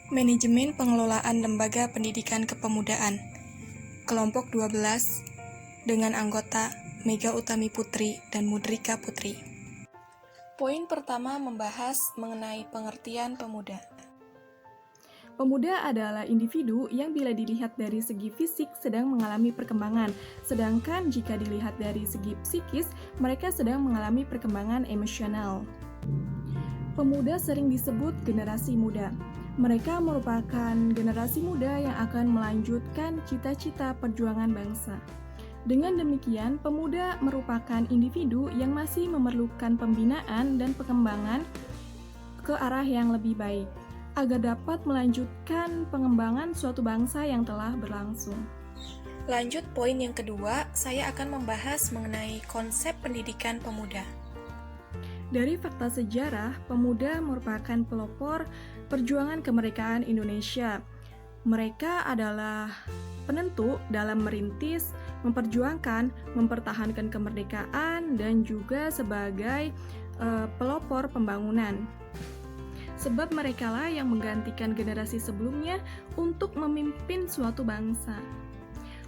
Manajemen Pengelolaan Lembaga Pendidikan Kepemudaan Kelompok 12 dengan anggota Mega Utami Putri dan Mudrika Putri. Poin pertama membahas mengenai pengertian pemuda. Pemuda adalah individu yang bila dilihat dari segi fisik sedang mengalami perkembangan, sedangkan jika dilihat dari segi psikis, mereka sedang mengalami perkembangan emosional. Pemuda sering disebut generasi muda. Mereka merupakan generasi muda yang akan melanjutkan cita-cita perjuangan bangsa. Dengan demikian, pemuda merupakan individu yang masih memerlukan pembinaan dan pengembangan ke arah yang lebih baik, agar dapat melanjutkan pengembangan suatu bangsa yang telah berlangsung. Lanjut poin yang kedua, saya akan membahas mengenai konsep pendidikan pemuda. Dari fakta sejarah, pemuda merupakan pelopor perjuangan kemerdekaan Indonesia. Mereka adalah penentu dalam merintis, memperjuangkan, mempertahankan kemerdekaan, dan juga sebagai pelopor pembangunan. Sebab merekalah yang menggantikan generasi sebelumnya untuk memimpin suatu bangsa.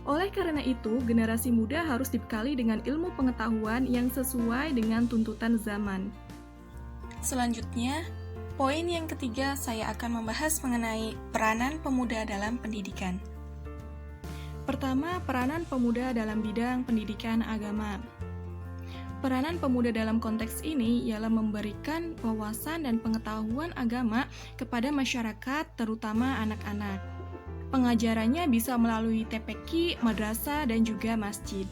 Oleh karena itu, generasi muda harus dibekali dengan ilmu pengetahuan yang sesuai dengan tuntutan zaman. Selanjutnya, poin yang ketiga saya akan membahas mengenai peranan pemuda dalam pendidikan. Pertama, peranan pemuda dalam bidang pendidikan agama. Peranan pemuda dalam konteks ini ialah memberikan wawasan dan pengetahuan agama kepada masyarakat, terutama anak-anak. Pengajarannya bisa melalui TPQ, madrasah, dan juga masjid.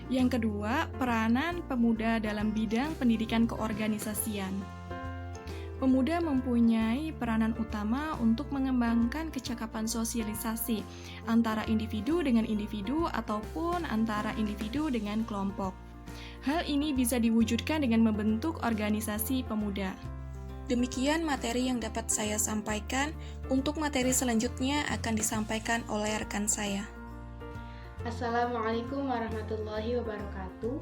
Yang kedua, peranan pemuda dalam bidang pendidikan keorganisasian. Pemuda mempunyai peranan utama untuk mengembangkan kecakapan sosialisasi antara individu dengan individu ataupun antara individu dengan kelompok. Hal ini bisa diwujudkan dengan membentuk organisasi pemuda. Demikian materi yang dapat saya sampaikan. Untuk materi selanjutnya akan disampaikan oleh rekan saya. Assalamualaikum warahmatullahi wabarakatuh.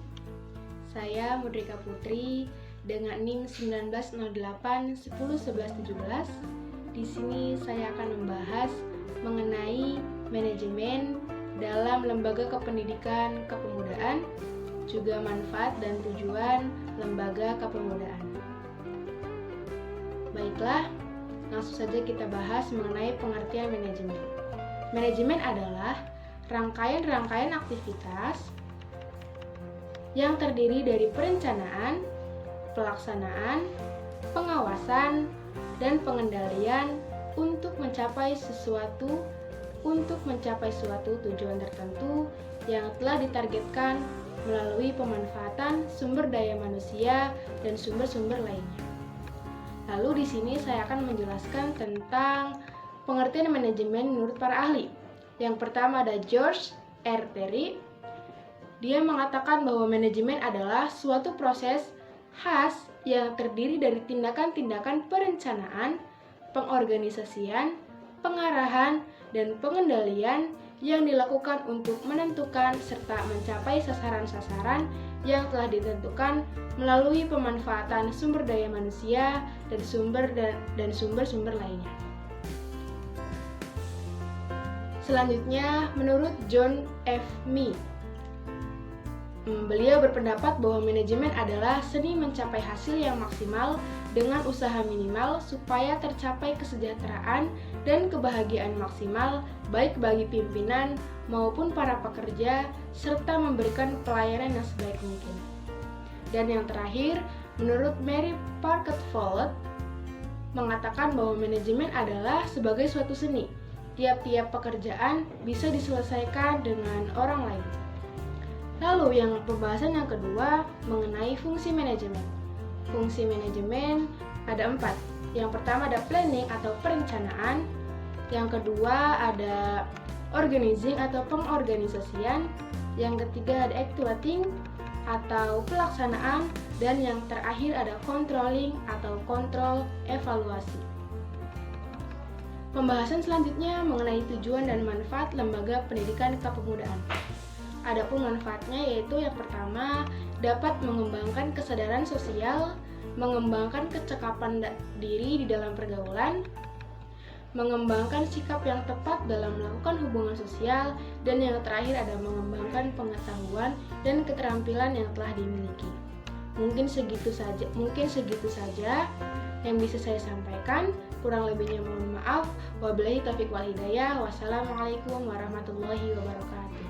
Saya Mudrika Putri dengan NIM 1908-10-11-17. Di sini saya akan membahas mengenai manajemen dalam lembaga kependidikan kepemudaan, juga manfaat dan tujuan lembaga kepemudaan. Baiklah, langsung saja kita bahas mengenai pengertian manajemen. Manajemen adalah rangkaian-rangkaian aktivitas yang terdiri dari perencanaan, pelaksanaan, pengawasan, dan pengendalian untuk mencapai suatu tujuan tertentu yang telah ditargetkan melalui pemanfaatan sumber daya manusia dan sumber-sumber lainnya. Lalu di sini saya akan menjelaskan tentang pengertian manajemen menurut para ahli. Yang pertama ada George R. Terry. Dia mengatakan bahwa manajemen adalah suatu proses khas yang terdiri dari tindakan-tindakan perencanaan, pengorganisasian, pengarahan, dan pengendalian yang dilakukan untuk menentukan serta mencapai sasaran-sasaran yang telah ditentukan melalui pemanfaatan sumber daya manusia dan sumber-sumber lainnya. Selanjutnya, menurut John F. Mee, beliau berpendapat bahwa manajemen adalah seni mencapai hasil yang maksimal dengan usaha minimal supaya tercapai kesejahteraan dan kebahagiaan maksimal baik bagi pimpinan maupun para pekerja serta memberikan pelayanan yang sebaik mungkin. Dan yang terakhir, menurut Mary Parker Follett mengatakan bahwa manajemen adalah sebagai suatu seni. Tiap-tiap pekerjaan bisa diselesaikan dengan orang lain. Lalu yang pembahasan yang kedua mengenai fungsi manajemen. Fungsi manajemen ada 4. Yang pertama ada planning atau perencanaan. Yang kedua ada organizing atau pengorganisasian. Yang ketiga ada actuating atau pelaksanaan. Dan yang terakhir ada controlling atau kontrol evaluasi. Pembahasan selanjutnya mengenai tujuan dan manfaat lembaga pendidikan kepemudaan. Adapun manfaatnya yaitu yang pertama dapat mengembangkan kesadaran sosial, mengembangkan kecakapan diri di dalam pergaulan, mengembangkan sikap yang tepat dalam melakukan hubungan sosial, dan yang terakhir ada mengembangkan pengetahuan dan keterampilan yang telah dimiliki. Mungkin segitu saja yang bisa saya sampaikan. Kurang lebihnya mohon maaf. Wabillahi taufiq wal hidayah. Wassalamualaikum warahmatullahi wabarakatuh.